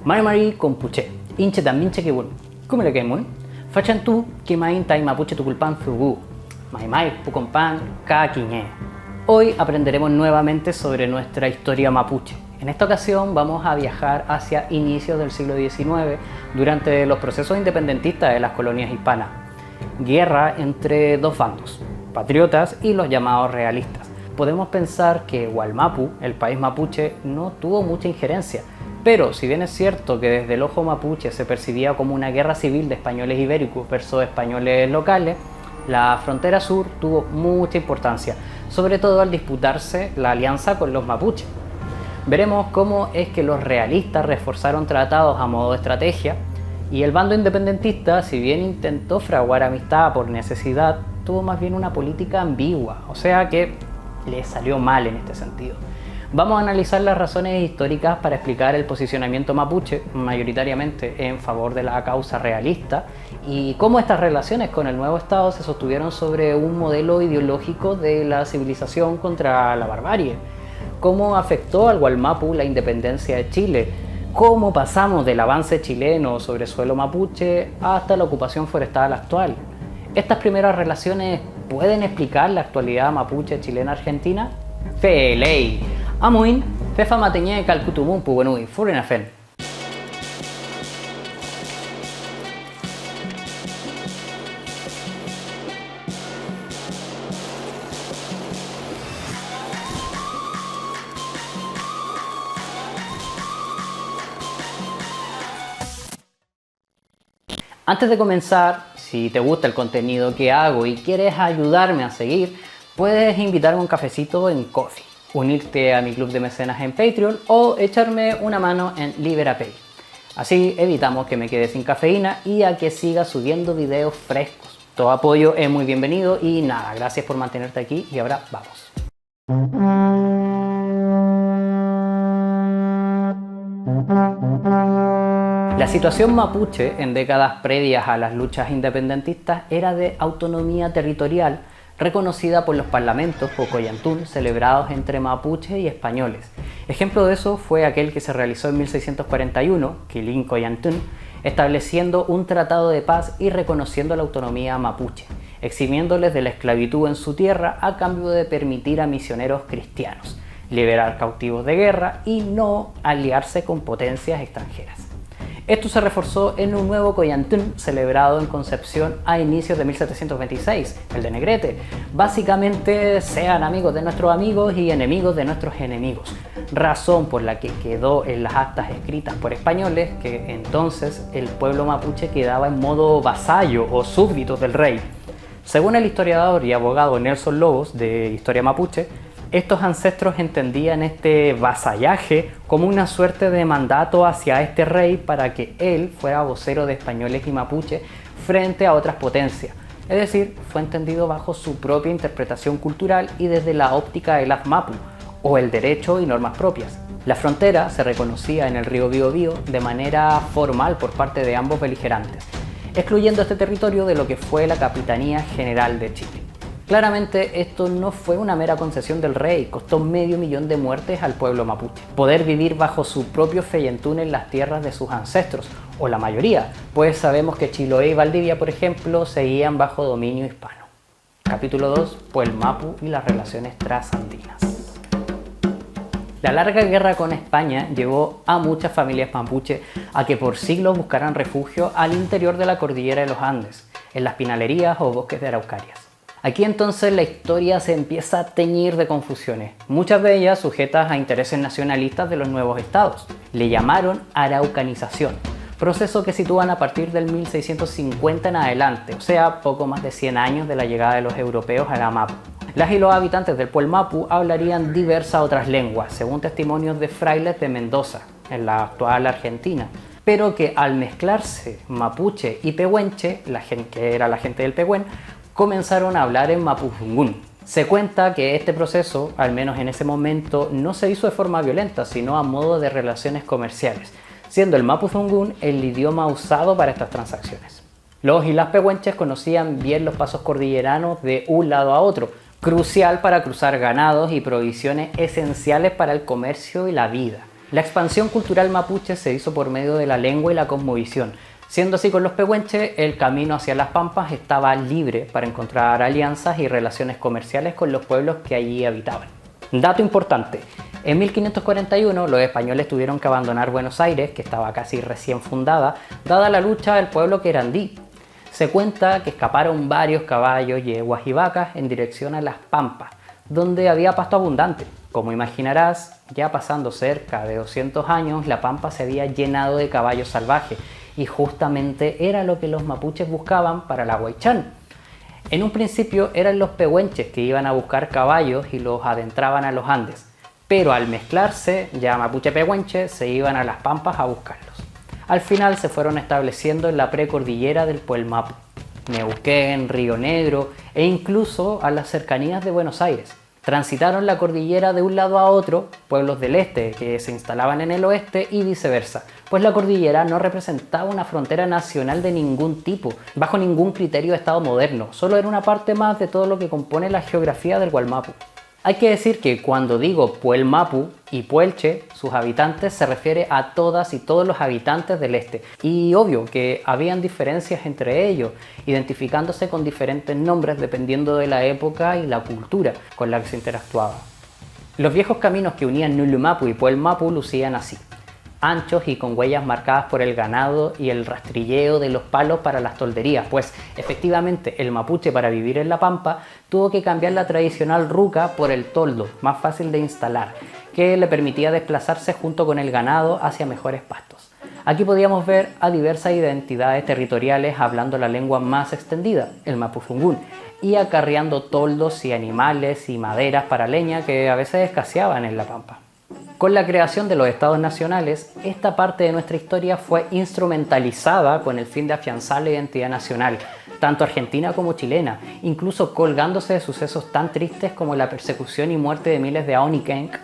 Mari compuche, inche también chequebun, ¿cómo le quemun? Fachan tú, que main tai mapuche tu culpan fugu, mai pucompan, kakiñe. Hoy aprenderemos nuevamente sobre nuestra historia mapuche. En esta ocasión vamos a viajar hacia inicios del siglo XIX, durante los procesos independentistas de las colonias hispanas. Guerra entre dos bandos, patriotas y los llamados realistas. Podemos pensar que Wallmapu, el país mapuche, no tuvo mucha injerencia, pero si bien es cierto que desde el ojo mapuche se percibía como una guerra civil de españoles ibéricos versus españoles locales, la frontera sur tuvo mucha importancia, sobre todo al disputarse la alianza con los mapuches. Veremos cómo es que los realistas reforzaron tratados a modo de estrategia y el bando independentista, si bien intentó fraguar amistad por necesidad, tuvo más bien una política ambigua, o sea que le salió mal en este sentido. Vamos a analizar las razones históricas para explicar el posicionamiento mapuche, mayoritariamente en favor de la causa realista, y cómo estas relaciones con el nuevo Estado se sostuvieron sobre un modelo ideológico de la civilización contra la barbarie. Cómo afectó al Wallmapu la independencia de Chile, cómo pasamos del avance chileno sobre suelo mapuche hasta la ocupación forestal actual. Estas primeras relaciones pueden explicar la actualidad mapuche chilena-argentina. Feley, amuin, fefa mateñe calcutumun pugonui, furenafen. Antes de comenzar, si te gusta el contenido que hago y quieres ayudarme a seguir, puedes invitarme a un cafecito en Coffee, unirte a mi club de mecenas en Patreon o echarme una mano en Liberapay. Así evitamos que me quede sin cafeína y a que siga subiendo videos frescos. Todo apoyo es muy bienvenido y nada, gracias por mantenerte aquí y ahora vamos. La situación mapuche en décadas previas a las luchas independentistas era de autonomía territorial reconocida por los parlamentos o coyantún celebrados entre mapuches y españoles. Ejemplo de eso fue aquel que se realizó en 1641, Quilín Coyantún, estableciendo un tratado de paz y reconociendo la autonomía mapuche, eximiéndoles de la esclavitud en su tierra a cambio de permitir a misioneros cristianos, liberar cautivos de guerra y no aliarse con potencias extranjeras. Esto se reforzó en un nuevo Coyantún celebrado en Concepción a inicios de 1726, el de Negrete. Básicamente, sean amigos de nuestros amigos y enemigos de nuestros enemigos, razón por la que quedó en las actas escritas por españoles que entonces el pueblo mapuche quedaba en modo vasallo o súbdito del rey. Según el historiador y abogado Nelson Lobos de Historia Mapuche, estos ancestros entendían este vasallaje como una suerte de mandato hacia este rey para que él fuera vocero de españoles y mapuches frente a otras potencias. Es decir, fue entendido bajo su propia interpretación cultural y desde la óptica de las mapu, o el derecho y normas propias. La frontera se reconocía en el río Biobío de manera formal por parte de ambos beligerantes, excluyendo este territorio de lo que fue la Capitanía General de Chile. Claramente esto no fue una mera concesión del rey, costó $500,000 de muertes al pueblo mapuche. Poder vivir bajo su propio feyentún en las tierras de sus ancestros, o la mayoría, pues sabemos que Chiloé y Valdivia, por ejemplo, seguían bajo dominio hispano. Capítulo 2, Wallmapu y las relaciones trasandinas. La larga guerra con España llevó a muchas familias mapuche a que por siglos buscaran refugio al interior de la cordillera de los Andes, en las pinalerías o bosques de araucarias. Aquí entonces la historia se empieza a teñir de confusiones, muchas de ellas sujetas a intereses nacionalistas de los nuevos estados. Le llamaron araucanización, proceso que sitúan a partir del 1650 en adelante, o sea, poco más de 100 años de la llegada de los europeos a la Mapu. Las y los habitantes del Wallmapu hablarían diversas otras lenguas, según testimonios de frailes de Mendoza, en la actual Argentina, pero que al mezclarse mapuche y pehuenche, que era la gente del Pehuen, comenzaron a hablar en mapuzungún. Se cuenta que este proceso, al menos en ese momento, no se hizo de forma violenta, sino a modo de relaciones comerciales, siendo el mapuzungún el idioma usado para estas transacciones. Los y las pehuenches conocían bien los pasos cordilleranos de un lado a otro, crucial para cruzar ganados y provisiones esenciales para el comercio y la vida. La expansión cultural mapuche se hizo por medio de la lengua y la cosmovisión. Siendo así con los pehuenches, el camino hacia las pampas estaba libre para encontrar alianzas y relaciones comerciales con los pueblos que allí habitaban. Dato importante, en 1541 los españoles tuvieron que abandonar Buenos Aires, que estaba casi recién fundada, dada la lucha del pueblo querandí. Se cuenta que escaparon varios caballos, yeguas y vacas en dirección a las pampas, donde había pasto abundante. Como imaginarás, ya pasando cerca de 200 años, la pampa se había llenado de caballos salvajes, y justamente era lo que los mapuches buscaban para la Huaychán. En un principio eran los pehuenches que iban a buscar caballos y los adentraban a los Andes, pero al mezclarse, ya mapuche-pehuenche, se iban a las pampas a buscarlos. Al final se fueron estableciendo en la precordillera del Puelmapu, Neuquén, Río Negro e incluso a las cercanías de Buenos Aires. Transitaron la cordillera de un lado a otro, pueblos del este que se instalaban en el oeste y viceversa, pues la cordillera no representaba una frontera nacional de ningún tipo, bajo ningún criterio de Estado moderno, solo era una parte más de todo lo que compone la geografía del Gualmapu. Hay que decir que cuando digo Puelmapu y Puelche, sus habitantes se refiere a todas y todos los habitantes del este. Y obvio que habían diferencias entre ellos, identificándose con diferentes nombres dependiendo de la época y la cultura con la que se interactuaba. Los viejos caminos que unían Nulumapu y Puelmapu lucían así: anchos y con huellas marcadas por el ganado y el rastrilleo de los palos para las tolderías, pues efectivamente el mapuche para vivir en la pampa tuvo que cambiar la tradicional ruca por el toldo, más fácil de instalar, que le permitía desplazarse junto con el ganado hacia mejores pastos. Aquí podíamos ver a diversas identidades territoriales hablando la lengua más extendida, el mapuzungún, y acarreando toldos y animales y maderas para leña que a veces escaseaban en la pampa. Con la creación de los estados nacionales, esta parte de nuestra historia fue instrumentalizada con el fin de afianzar la identidad nacional, tanto argentina como chilena, incluso colgándose de sucesos tan tristes como la persecución y muerte de miles de Aonikenk,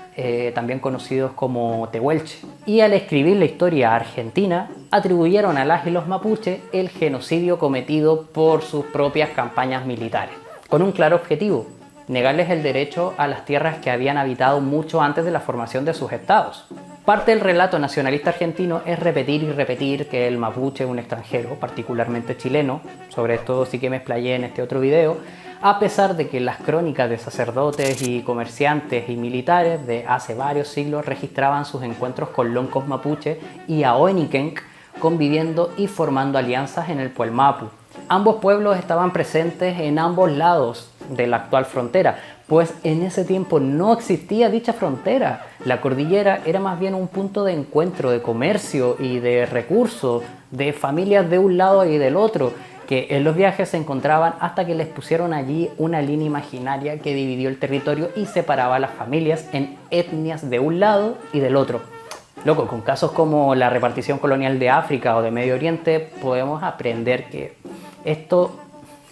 también conocidos como tehuelche. Y al escribir la historia argentina, atribuyeron a las y los mapuches el genocidio cometido por sus propias campañas militares, con un claro objetivo: negarles el derecho a las tierras que habían habitado mucho antes de la formación de sus estados. Parte del relato nacionalista argentino es repetir y repetir que el mapuche es un extranjero, particularmente chileno, sobre esto sí que me explayé en este otro video, a pesar de que las crónicas de sacerdotes y comerciantes y militares de hace varios siglos registraban sus encuentros con loncos mapuche y aonikenk conviviendo y formando alianzas en el Puelmapu. Ambos pueblos estaban presentes en ambos lados de la actual frontera, pues en ese tiempo no existía dicha frontera. La cordillera era más bien un punto de encuentro, de comercio y de recursos, de familias de un lado y del otro, que en los viajes se encontraban hasta que les pusieron allí una línea imaginaria que dividió el territorio y separaba a las familias en etnias de un lado y del otro. Loco, con casos como la repartición colonial de África o de Medio Oriente podemos aprender que esto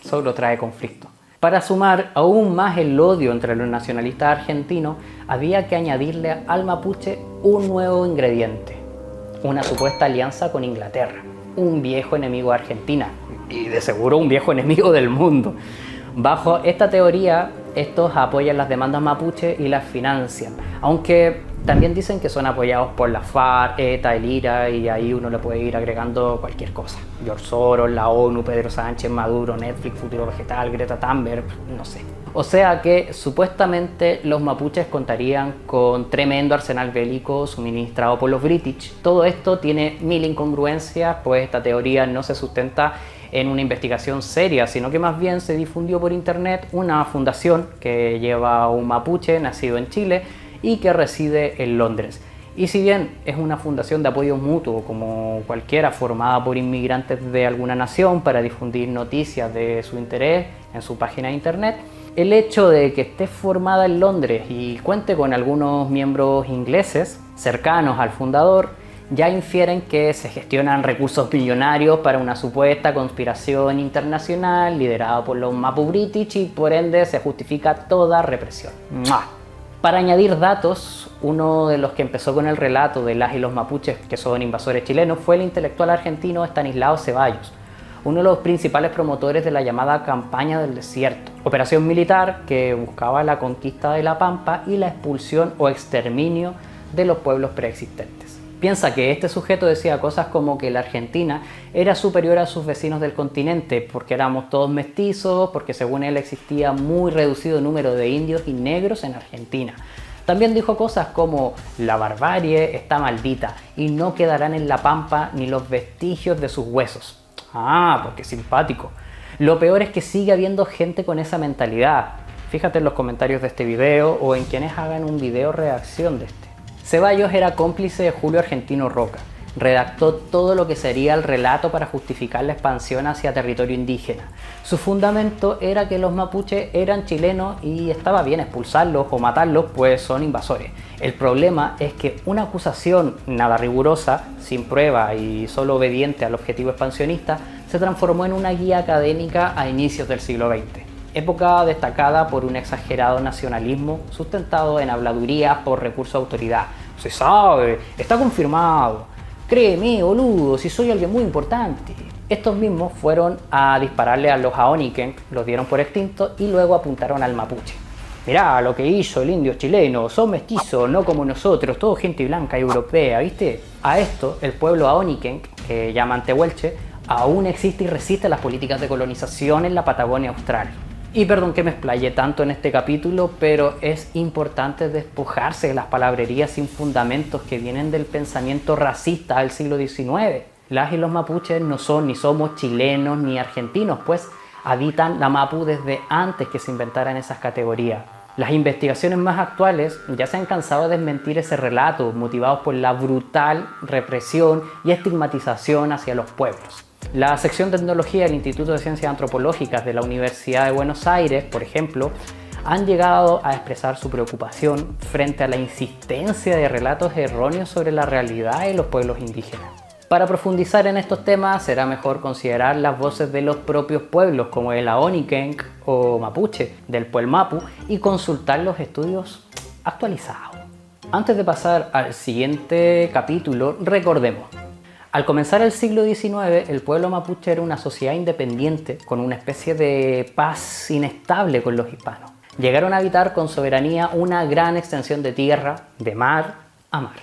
solo trae conflicto. Para sumar aún más el odio entre los nacionalistas argentinos, había que añadirle al mapuche un nuevo ingrediente: una supuesta alianza con Inglaterra, un viejo enemigo de Argentina y de seguro un viejo enemigo del mundo. Bajo esta teoría, estos apoyan las demandas mapuche y las financian, aunque también dicen que son apoyados por la FARC, ETA, el IRA, y ahí uno le puede ir agregando cualquier cosa. George Soros, la ONU, Pedro Sánchez, Maduro, Netflix, Futuro Vegetal, Greta Thunberg, no sé. O sea que supuestamente los mapuches contarían con tremendo arsenal bélico suministrado por los British. Todo esto tiene mil incongruencias, pues esta teoría no se sustenta en una investigación seria, sino que más bien se difundió por internet una fundación que lleva a un mapuche nacido en Chile y que reside en Londres. Y si bien es una fundación de apoyo mutuo como cualquiera, formada por inmigrantes de alguna nación para difundir noticias de su interés en su página de internet, el hecho de que esté formada en Londres y cuente con algunos miembros ingleses cercanos al fundador ya infieren que se gestionan recursos millonarios para una supuesta conspiración internacional liderada por los Mapu British y por ende se justifica toda represión. ¡Mua! Para añadir datos, uno de los que empezó con el relato de las y los mapuches que son invasores chilenos fue el intelectual argentino Estanislao Ceballos, uno de los principales promotores de la llamada Campaña del Desierto, operación militar que buscaba la conquista de la Pampa y la expulsión o exterminio de los pueblos preexistentes. Piensa que este sujeto decía cosas como que la Argentina era superior a sus vecinos del continente porque éramos todos mestizos, porque según él existía muy reducido número de indios y negros en Argentina. También dijo cosas como la barbarie está maldita y no quedarán en la pampa ni los vestigios de sus huesos. Ah, porque simpático. Lo peor es que sigue habiendo gente con esa mentalidad. Fíjate en los comentarios de este video o en quienes hagan un video reacción de este. Ceballos era cómplice de Julio Argentino Roca. Redactó todo lo que sería el relato para justificar la expansión hacia territorio indígena. Su fundamento era que los mapuches eran chilenos y estaba bien expulsarlos o matarlos, pues son invasores. El problema es que una acusación nada rigurosa, sin prueba y solo obediente al objetivo expansionista, se transformó en una guía académica a inicios del siglo XX. Época destacada por un exagerado nacionalismo sustentado en habladurías por recurso de autoridad. Se sabe, está confirmado. Créeme, boludo, si soy alguien muy importante. Estos mismos fueron a dispararle a los Aoniken, los dieron por extintos y luego apuntaron al mapuche. Mirá lo que hizo el indio chileno, son mestizos, no como nosotros, todo gente blanca y europea, ¿viste? A esto, el pueblo Aoniken, que llaman tehuelche, aún existe y resiste las políticas de colonización en la Patagonia Austral. Y perdón que me explayé tanto en este capítulo, pero es importante despojarse de las palabrerías sin fundamentos que vienen del pensamiento racista del siglo XIX. Las y los mapuches no son ni somos chilenos ni argentinos, pues habitan la Mapu desde antes que se inventaran esas categorías. Las investigaciones más actuales ya se han cansado de desmentir ese relato, motivados por la brutal represión y estigmatización hacia los pueblos. La sección de etnología del Instituto de Ciencias Antropológicas de la Universidad de Buenos Aires, por ejemplo, han llegado a expresar su preocupación frente a la insistencia de relatos erróneos sobre la realidad de los pueblos indígenas. Para profundizar en estos temas será mejor considerar las voces de los propios pueblos como el Aoniken o Mapuche del Puel Mapu y consultar los estudios actualizados. Antes de pasar al siguiente capítulo, recordemos. Al comenzar el siglo XIX, el pueblo mapuche era una sociedad independiente con una especie de paz inestable con los hispanos. Llegaron a habitar con soberanía una gran extensión de tierra, de mar a mar.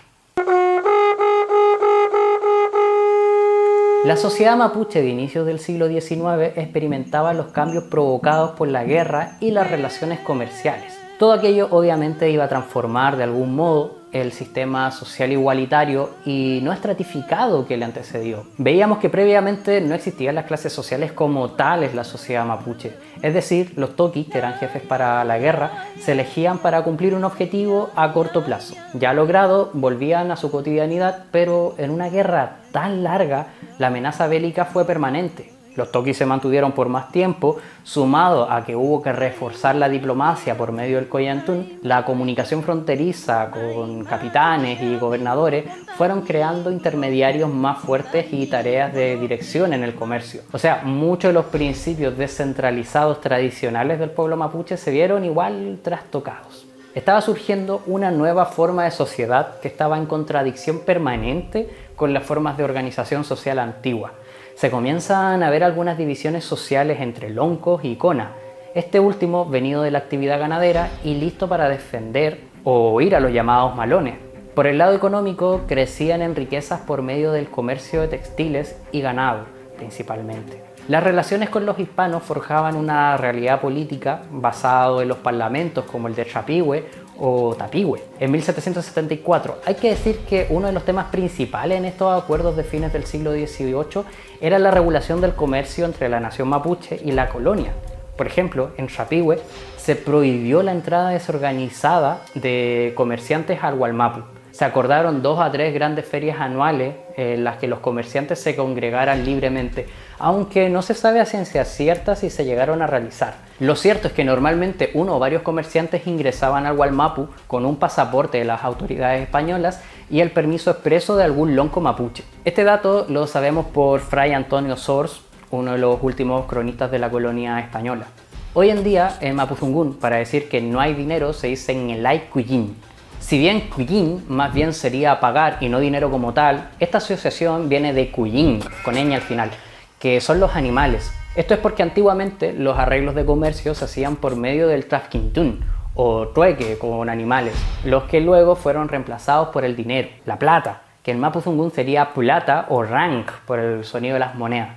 La sociedad mapuche de inicios del siglo XIX experimentaba los cambios provocados por la guerra y las relaciones comerciales. Todo aquello obviamente iba a transformar de algún modo el sistema social igualitario y no estratificado que le antecedió. Veíamos que previamente no existían las clases sociales como tales en la sociedad mapuche. Es decir, los toquis, que eran jefes para la guerra, se elegían para cumplir un objetivo a corto plazo. Ya logrado, volvían a su cotidianidad, pero en una guerra tan larga, la amenaza bélica fue permanente. Los toquis se mantuvieron por más tiempo, sumado a que hubo que reforzar la diplomacia por medio del Coyantún, la comunicación fronteriza con capitanes y gobernadores fueron creando intermediarios más fuertes y tareas de dirección en el comercio. O sea, muchos de los principios descentralizados tradicionales del pueblo mapuche se vieron igual trastocados. Estaba surgiendo una nueva forma de sociedad que estaba en contradicción permanente con las formas de organización social antigua. Se comienzan a ver algunas divisiones sociales entre loncos y cona, este último venido de la actividad ganadera y listo para defender o ir a los llamados malones. Por el lado económico, crecían en riquezas por medio del comercio de textiles y ganado, principalmente. Las relaciones con los hispanos forjaban una realidad política basada en los parlamentos como el de Chapihue o Tapihue. En 1774, hay que decir que uno de los temas principales en estos acuerdos de fines del siglo XVIII era la regulación del comercio entre la nación mapuche y la colonia. Por ejemplo, en Chapihue se prohibió la entrada desorganizada de comerciantes al Gualmapu. Se acordaron 2 a 3 grandes ferias anuales en las que los comerciantes se congregaran libremente, aunque no se sabe a ciencia cierta si se llegaron a realizar. Lo cierto es que normalmente uno o varios comerciantes ingresaban al Gualmapu con un pasaporte de las autoridades españolas y el permiso expreso de algún lonco mapuche. Este dato lo sabemos por Fray Antonio Sors, uno de los últimos cronistas de la colonia española. Hoy en día, en Mapuzungún, para decir que no hay dinero, se dice Ngelay Cuyin. Si bien Cuyin más bien sería pagar y no dinero como tal, esta asociación viene de Cuyin, con ñ al final, que son los animales. Esto es porque antiguamente los arreglos de comercio se hacían por medio del trafquintún, o trueque con animales, los que luego fueron reemplazados por el dinero, la plata, que en mapudungún sería plata o rank por el sonido de las monedas.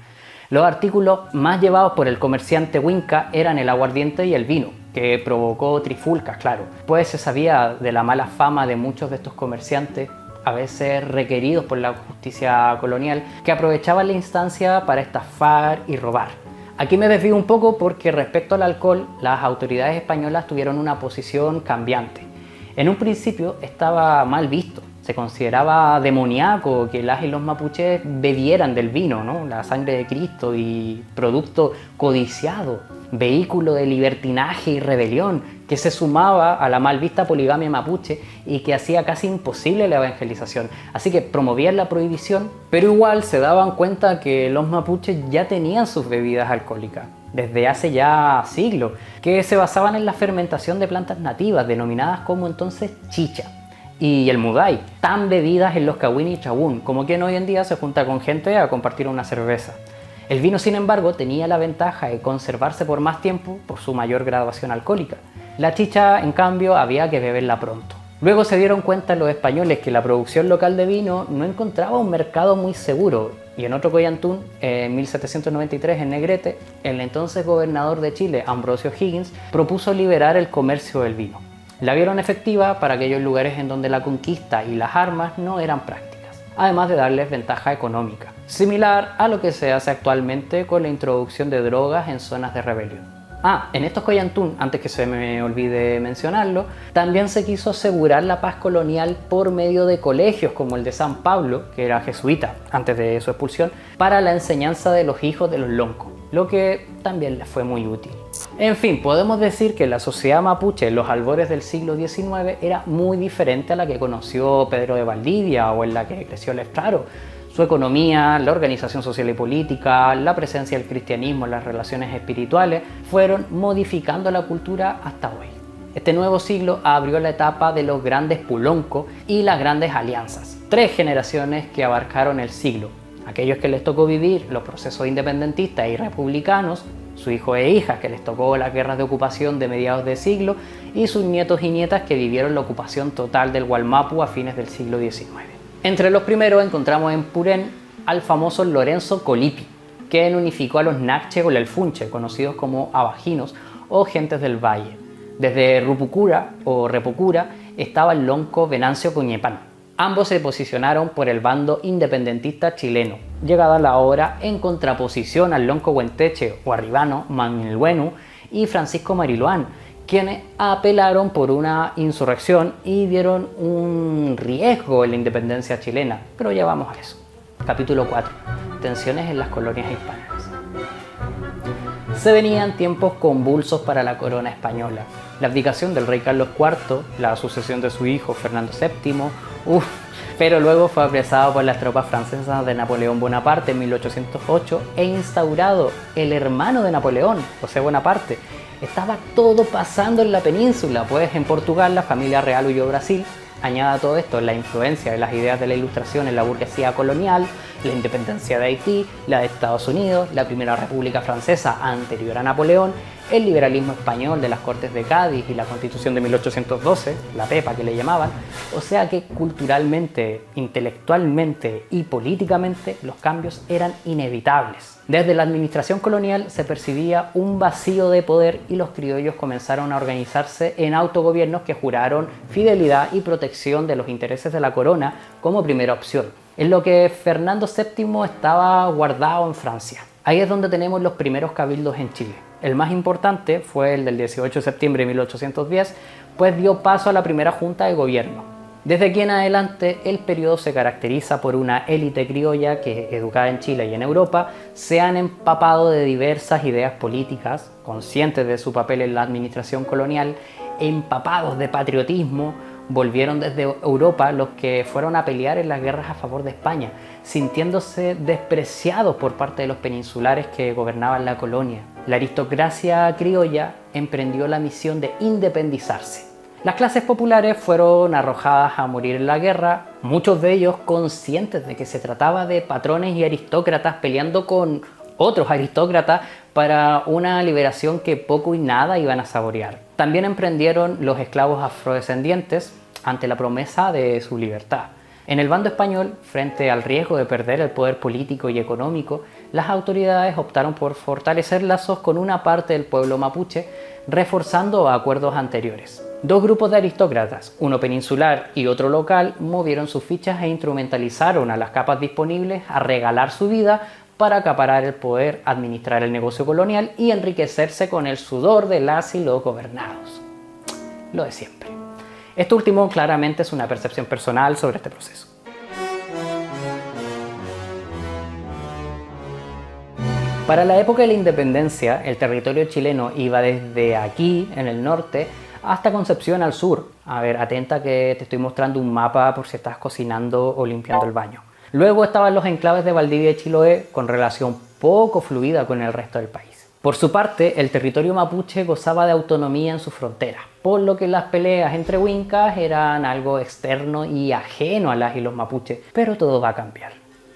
Los artículos más llevados por el comerciante Winca eran el aguardiente y el vino, que provocó trifulcas, claro, pues se sabía de la mala fama de muchos de estos comerciantes, a veces requeridos por la justicia colonial, que aprovechaban la instancia para estafar y robar. Aquí me desvío un poco porque respecto al alcohol, las autoridades españolas tuvieron una posición cambiante. En un principio estaba mal visto. Se consideraba demoníaco que las y los mapuches bebieran del vino, ¿no? La sangre de Cristo, y producto codiciado, vehículo de libertinaje y rebelión, que se sumaba a la mal vista poligamia mapuche y que hacía casi imposible la evangelización. Así que promovían la prohibición, pero igual se daban cuenta que los mapuches ya tenían sus bebidas alcohólicas desde hace ya siglos, que se basaban en la fermentación de plantas nativas, denominadas como entonces chicha, y el mudai, tan bebidas en los cahuín y chabún, como quien hoy en día se junta con gente a compartir una cerveza. El vino, sin embargo, tenía la ventaja de conservarse por más tiempo por su mayor graduación alcohólica. La chicha, en cambio, había que beberla pronto. Luego se dieron cuenta los españoles que la producción local de vino no encontraba un mercado muy seguro, y en otro Coyantún, en 1793 en Negrete, el entonces gobernador de Chile, Ambrosio Higgins, propuso liberar el comercio del vino. La vieron efectiva para aquellos lugares en donde la conquista y las armas no eran prácticas, además de darles ventaja económica, similar a lo que se hace actualmente con la introducción de drogas en zonas de rebelión. En estos Coyantún, antes que se me olvide mencionarlo, también se quiso asegurar la paz colonial por medio de colegios como el de San Pablo, que era jesuita antes de su expulsión, para la enseñanza de los hijos de los loncos, lo que también les fue muy útil. En fin, podemos decir que la sociedad mapuche en los albores del siglo XIX era muy diferente a la que conoció Pedro de Valdivia o en la que creció Lescaro. Su economía, la organización social y política, la presencia del cristianismo en las relaciones espirituales fueron modificando la cultura hasta hoy. Este nuevo siglo abrió la etapa de los grandes puloncos y las grandes alianzas, 3 generaciones que abarcaron el siglo. Aquellos que les tocó vivir los procesos independentistas y republicanos, sus hijos e hijas que les tocó las guerras de ocupación de mediados de siglo, y sus nietos y nietas que vivieron la ocupación total del Gualmapu a fines del siglo XIX. Entre los primeros encontramos en Purén al famoso Lorenzo Colipi, quien unificó a los Nakche o Lelfunche, conocidos como abajinos o gentes del valle. Desde Rupucura o Repucura estaba el lonco Venancio Coñepán. Ambos se posicionaron por el bando independentista chileno, llegada la hora en contraposición al lonco Huenteche o arribano Manilhuenu y Francisco Mariluán, quienes apelaron por una insurrección y vieron un riesgo en la independencia chilena, pero ya vamos a eso. Capítulo 4. Tensiones en las colonias hispánicas. Se venían tiempos convulsos para la corona española. La abdicación del rey Carlos IV, la sucesión de su hijo Fernando VII, pero luego fue apresado por las tropas francesas de Napoleón Bonaparte en 1808 e instaurado el hermano de Napoleón, José Bonaparte. Estaba todo pasando en la península, pues en Portugal la familia real huyó a Brasil. Añada a todo esto la influencia de las ideas de la Ilustración en la burguesía colonial, la independencia de Haití, la de Estados Unidos, la Primera República Francesa anterior a Napoleón, el liberalismo español de las Cortes de Cádiz y la Constitución de 1812, la PEPA que le llamaban. O sea que culturalmente, intelectualmente y políticamente los cambios eran inevitables. Desde la administración colonial se percibía un vacío de poder y los criollos comenzaron a organizarse en autogobiernos que juraron fidelidad y protección de los intereses de la corona como primera opción, en lo que Fernando VII estaba guardado en Francia. Ahí es donde tenemos los primeros cabildos en Chile. El más importante fue el del 18 de septiembre de 1810, pues dio paso a la primera junta de gobierno. Desde aquí en adelante, el periodo se caracteriza por una élite criolla que, educada en Chile y en Europa, se han empapado de diversas ideas políticas, conscientes de su papel en la administración colonial, empapados de patriotismo. Volvieron desde Europa los que fueron a pelear en las guerras a favor de España, sintiéndose despreciados por parte de los peninsulares que gobernaban la colonia. La aristocracia criolla emprendió la misión de independizarse. Las clases populares fueron arrojadas a morir en la guerra, muchos de ellos conscientes de que se trataba de patrones y aristócratas peleando con otros aristócratas para una liberación que poco y nada iban a saborear. También emprendieron los esclavos afrodescendientes ante la promesa de su libertad. En el bando español, frente al riesgo de perder el poder político y económico, las autoridades optaron por fortalecer lazos con una parte del pueblo mapuche, reforzando acuerdos anteriores. Dos grupos de aristócratas, uno peninsular y otro local, movieron sus fichas e instrumentalizaron a las capas disponibles a regalar su vida para acaparar el poder, administrar el negocio colonial y enriquecerse con el sudor de las y los gobernados. Lo de siempre. Esto último claramente es una percepción personal sobre este proceso. Para la época de la independencia, el territorio chileno iba desde aquí, en el norte, hasta Concepción al sur. A ver, atenta que te estoy mostrando un mapa por si estás cocinando o limpiando el baño. Luego estaban los enclaves de Valdivia y Chiloé, con relación poco fluida con el resto del país. Por su parte, el territorio mapuche gozaba de autonomía en sus fronteras, por lo que las peleas entre huincas eran algo externo y ajeno a las y los mapuches, pero todo va a cambiar.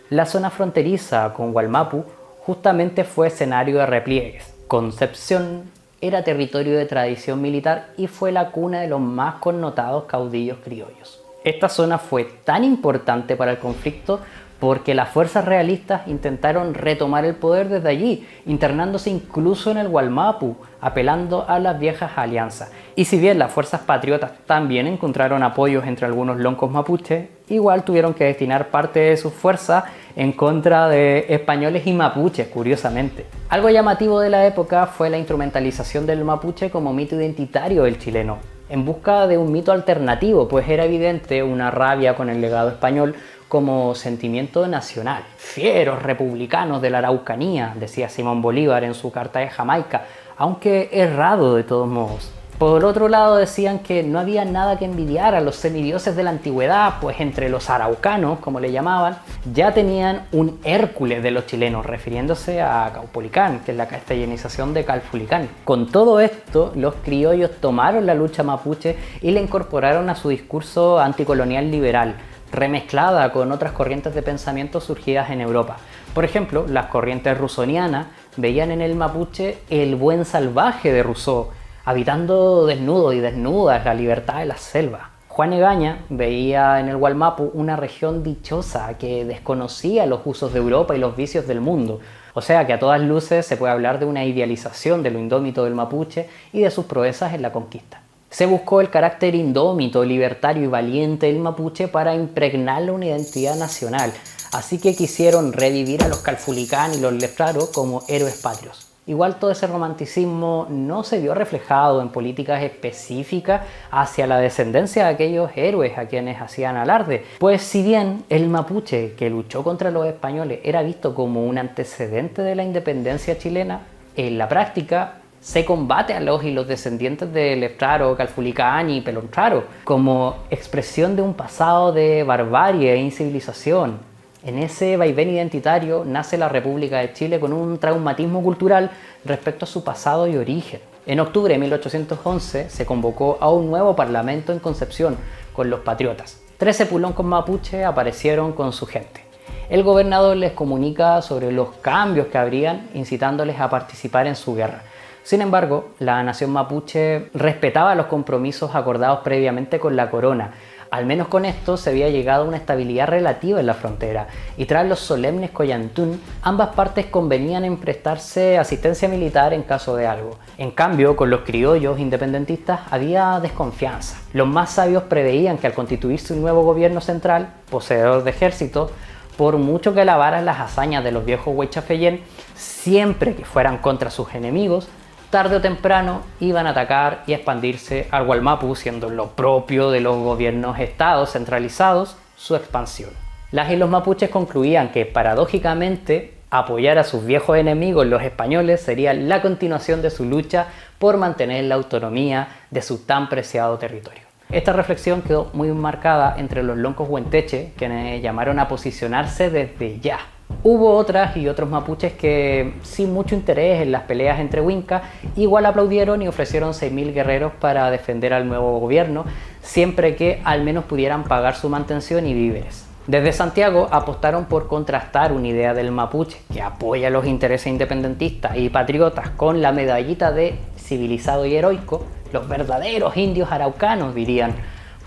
La zona fronteriza con Wallmapu justamente fue escenario de repliegues. Concepción era territorio de tradición militar y fue la cuna de los más connotados caudillos criollos. Esta zona fue tan importante para el conflicto porque las fuerzas realistas intentaron retomar el poder desde allí, internándose incluso en el Wallmapu, apelando a las viejas alianzas. Y si bien las fuerzas patriotas también encontraron apoyos entre algunos loncos mapuches, igual tuvieron que destinar parte de sus fuerzas en contra de españoles y mapuches, curiosamente. Algo llamativo de la época fue la instrumentalización del mapuche como mito identitario del chileno, en busca de un mito alternativo, pues era evidente una rabia con el legado español como sentimiento nacional. Fieros republicanos de la Araucanía, decía Simón Bolívar en su Carta de Jamaica, aunque errado de todos modos. Por otro lado decían que no había nada que envidiar a los semidioses de la antigüedad, pues entre los araucanos, como le llamaban, ya tenían un Hércules de los chilenos, refiriéndose a Caupolicán, que es la castellanización de Calfulicán. Con todo esto, los criollos tomaron la lucha mapuche y la incorporaron a su discurso anticolonial liberal, remezclada con otras corrientes de pensamiento surgidas en Europa. Por ejemplo, las corrientes rusonianas veían en el mapuche el buen salvaje de Rousseau, habitando desnudos y desnudas la libertad de la selva. Juan Egaña veía en el Wallmapu una región dichosa que desconocía los usos de Europa y los vicios del mundo. O sea que a todas luces se puede hablar de una idealización de lo indómito del mapuche y de sus proezas en la conquista. Se buscó el carácter indómito, libertario y valiente del mapuche para impregnarle una identidad nacional, así que quisieron revivir a los Calfulicán y los Lefraro como héroes patrios. Igual todo ese romanticismo no se vio reflejado en políticas específicas hacia la descendencia de aquellos héroes a quienes hacían alarde, pues si bien el mapuche que luchó contra los españoles era visto como un antecedente de la independencia chilena, en la práctica se combate a los y los descendientes de Lefraro, Calfulicán y Pelontraro como expresión de un pasado de barbarie e incivilización. En ese vaivén identitario nace la República de Chile con un traumatismo cultural respecto a su pasado y origen. En octubre de 1811 se convocó a un nuevo parlamento en Concepción con los patriotas. 13 puloncos mapuche aparecieron con su gente. El gobernador les comunica sobre los cambios que habrían, incitándoles a participar en su guerra. Sin embargo, la nación mapuche respetaba los compromisos acordados previamente con la corona. Al menos con esto se había llegado a una estabilidad relativa en la frontera, y tras los solemnes Coyantún, ambas partes convenían en prestarse asistencia militar en caso de algo. En cambio, con los criollos independentistas había desconfianza. Los más sabios preveían que al constituirse un nuevo gobierno central, poseedor de ejército, por mucho que alabaran las hazañas de los viejos Huaychafellén, siempre que fueran contra sus enemigos, tarde o temprano iban a atacar y expandirse al Wallmapu, siendo lo propio de los gobiernos estados centralizados su expansión. Las y los mapuches concluían que, paradójicamente, apoyar a sus viejos enemigos, los españoles, sería la continuación de su lucha por mantener la autonomía de su tan preciado territorio. Esta reflexión quedó muy marcada entre los loncos huenteche, quienes llamaron a posicionarse desde ya. Hubo otras y otros mapuches que, sin mucho interés en las peleas entre huincas, igual aplaudieron y ofrecieron 6.000 guerreros para defender al nuevo gobierno, siempre que al menos pudieran pagar su mantención y víveres. Desde Santiago apostaron por contrastar una idea del mapuche que apoya los intereses independentistas y patriotas con la medallita de civilizado y heroico, los verdaderos indios araucanos dirían,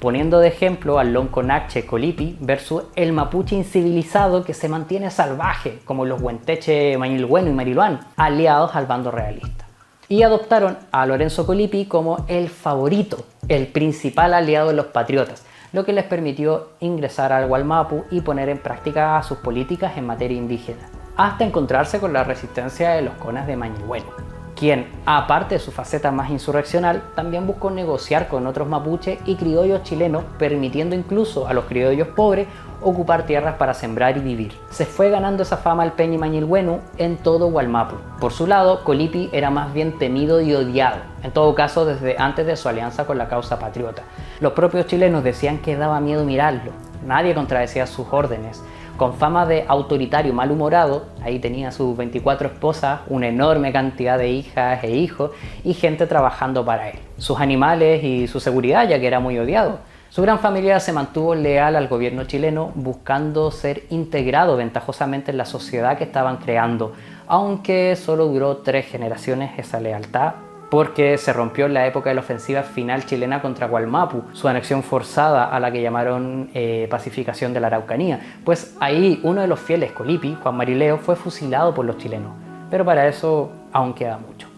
poniendo de ejemplo al Lonconache Colipi versus el mapuche incivilizado que se mantiene salvaje, como los Huenteche Mañilhueno y Mariluán, aliados al bando realista. Y adoptaron a Lorenzo Colipi como el favorito, el principal aliado de los patriotas, lo que les permitió ingresar al Gualmapu y poner en práctica sus políticas en materia indígena, hasta encontrarse con la resistencia de los conas de Mañilhueno, quien, aparte de su faceta más insurreccional, también buscó negociar con otros mapuches y criollos chilenos, permitiendo incluso a los criollos pobres ocupar tierras para sembrar y vivir. Se fue ganando esa fama el Peñi Mañilhueno en todo Gualmapu. Por su lado, Colipi era más bien temido y odiado, en todo caso desde antes de su alianza con la causa patriota. Los propios chilenos decían que daba miedo mirarlo, nadie contradecía sus órdenes. Con fama de autoritario malhumorado, ahí tenía sus 24 esposas, una enorme cantidad de hijas e hijos y gente trabajando para él. Sus animales y su seguridad, ya que era muy odiado. Su gran familia se mantuvo leal al gobierno chileno, buscando ser integrado ventajosamente en la sociedad que estaban creando, aunque solo duró 3 generaciones esa lealtad, porque se rompió en la época de la ofensiva final chilena contra Gualmapu, su anexión forzada a la que llamaron pacificación de la Araucanía, pues ahí uno de los fieles, Colipi, Juan Marileo, fue fusilado por los chilenos, pero para eso aún queda mucho.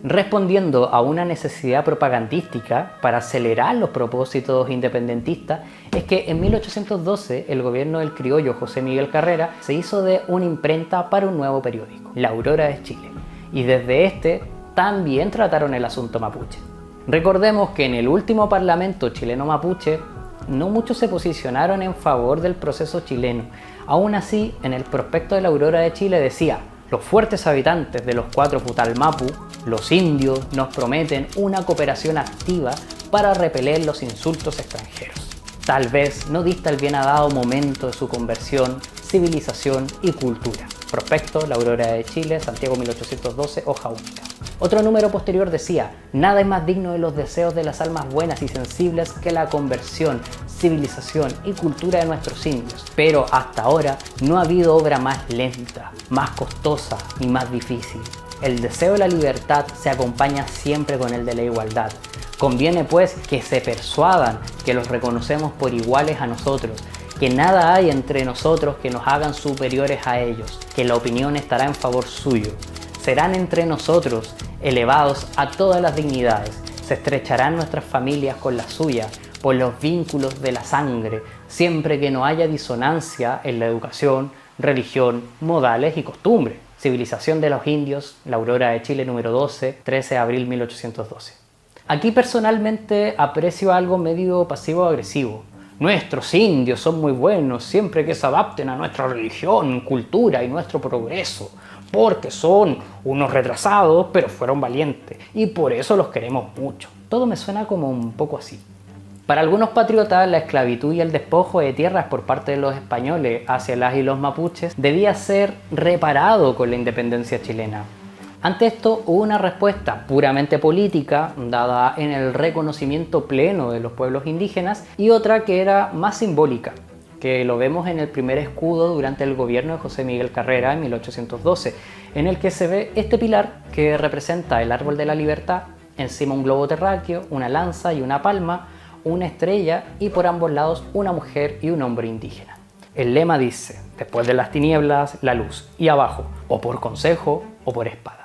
Respondiendo a una necesidad propagandística para acelerar los propósitos independentistas, es que en 1812 el gobierno del criollo José Miguel Carrera se hizo de una imprenta para un nuevo periódico, La Aurora de Chile, y desde este también trataron el asunto mapuche. Recordemos que en el último parlamento chileno mapuche no muchos se posicionaron en favor del proceso chileno. Aún así, en el prospecto de La Aurora de Chile decía: los fuertes habitantes de los 4 Putalmapu, los indios, nos prometen una cooperación activa para repeler los insultos extranjeros. Tal vez no dista el bien dado momento de su conversión, civilización y cultura. Prospecto, La Aurora de Chile, Santiago 1812, hoja única. Otro número posterior decía: nada es más digno de los deseos de las almas buenas y sensibles que la conversión, civilización y cultura de nuestros indios. Pero hasta ahora no ha habido obra más lenta, más costosa y más difícil. El deseo de la libertad se acompaña siempre con el de la igualdad. Conviene pues que se persuadan que los reconocemos por iguales a nosotros, que nada hay entre nosotros que nos hagan superiores a ellos, que la opinión estará en favor suyo. Serán entre nosotros elevados a todas las dignidades, se estrecharán nuestras familias con las suyas por los vínculos de la sangre, siempre que no haya disonancia en la educación, religión, modales y costumbres. Civilización de los indios, La Aurora de Chile número 12, 13 de abril 1812. Aquí personalmente aprecio algo medio pasivo-agresivo. Nuestros indios son muy buenos siempre que se adapten a nuestra religión, cultura y nuestro progreso, porque son unos retrasados pero fueron valientes y por eso los queremos mucho. Todo me suena como un poco así. Para algunos patriotas, la esclavitud y el despojo de tierras por parte de los españoles hacia las y los mapuches debía ser reparado con la independencia chilena. Ante esto hubo una respuesta puramente política, dada en el reconocimiento pleno de los pueblos indígenas, y otra que era más simbólica, que lo vemos en el primer escudo durante el gobierno de José Miguel Carrera en 1812, en el que se ve este pilar que representa el árbol de la libertad, encima un globo terráqueo, una lanza y una palma, una estrella y por ambos lados una mujer y un hombre indígena. El lema dice: después de las tinieblas, la luz, y abajo, o por consejo o por espada.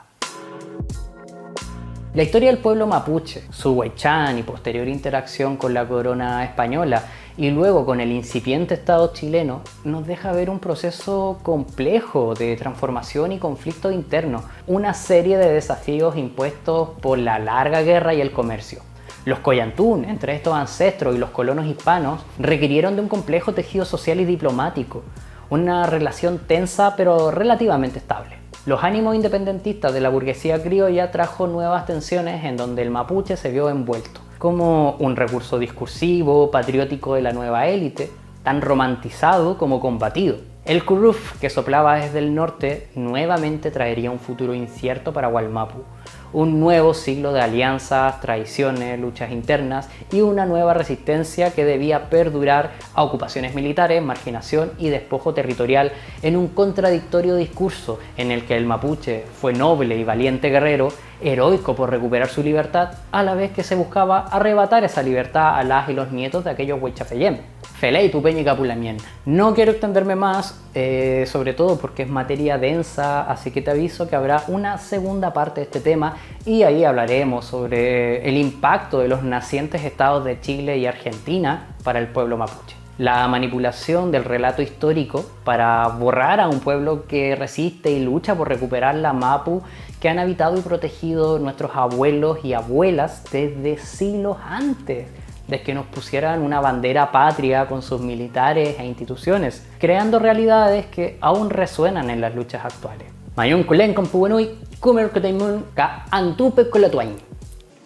La historia del pueblo mapuche, su huaychán y posterior interacción con la corona española y luego con el incipiente Estado chileno nos deja ver un proceso complejo de transformación y conflicto interno, una serie de desafíos impuestos por la larga guerra y el comercio. Los Coyantún, entre estos ancestros y los colonos hispanos, requirieron de un complejo tejido social y diplomático, una relación tensa pero relativamente estable. Los ánimos independentistas de la burguesía criolla trajo nuevas tensiones en donde el mapuche se vio envuelto, como un recurso discursivo, patriótico de la nueva élite, tan romantizado como combatido. El curruf que soplaba desde el norte nuevamente traería un futuro incierto para Wallmapu, un nuevo siglo de alianzas, traiciones, luchas internas y una nueva resistencia que debía perdurar a ocupaciones militares, marginación y despojo territorial en un contradictorio discurso en el que el mapuche fue noble y valiente guerrero, heroico por recuperar su libertad, a la vez que se buscaba arrebatar esa libertad a las y los nietos de aquellos huaychafeyem. Feley, Pupeña y Capulamien. No quiero extenderme más, sobre todo porque es materia densa, así que te aviso que habrá una segunda parte de este tema y ahí hablaremos sobre el impacto de los nacientes estados de Chile y Argentina para el pueblo mapuche. La manipulación del relato histórico para borrar a un pueblo que resiste y lucha por recuperar la Mapu que han habitado y protegido nuestros abuelos y abuelas desde siglos antes de que nos pusieran una bandera patria con sus militares e instituciones, creando realidades que aún resuenan en las luchas actuales. Mayun kulen con pubenui, kumer kutaimun ka antupe kolatuain.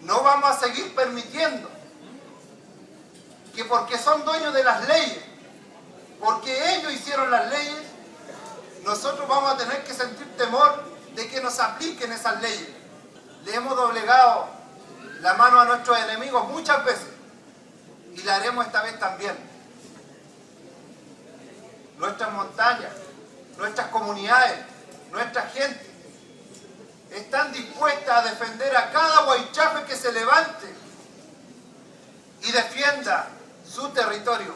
No vamos a seguir permitiendo que porque son dueños de las leyes, porque ellos hicieron las leyes, nosotros vamos a tener que sentir temor de que nos apliquen esas leyes. Le hemos doblegado la mano a nuestros enemigos muchas veces y la haremos esta vez también. Nuestras montañas, nuestras comunidades, nuestra gente están dispuestas a defender a cada huaychafe que se levante y defienda su territorio.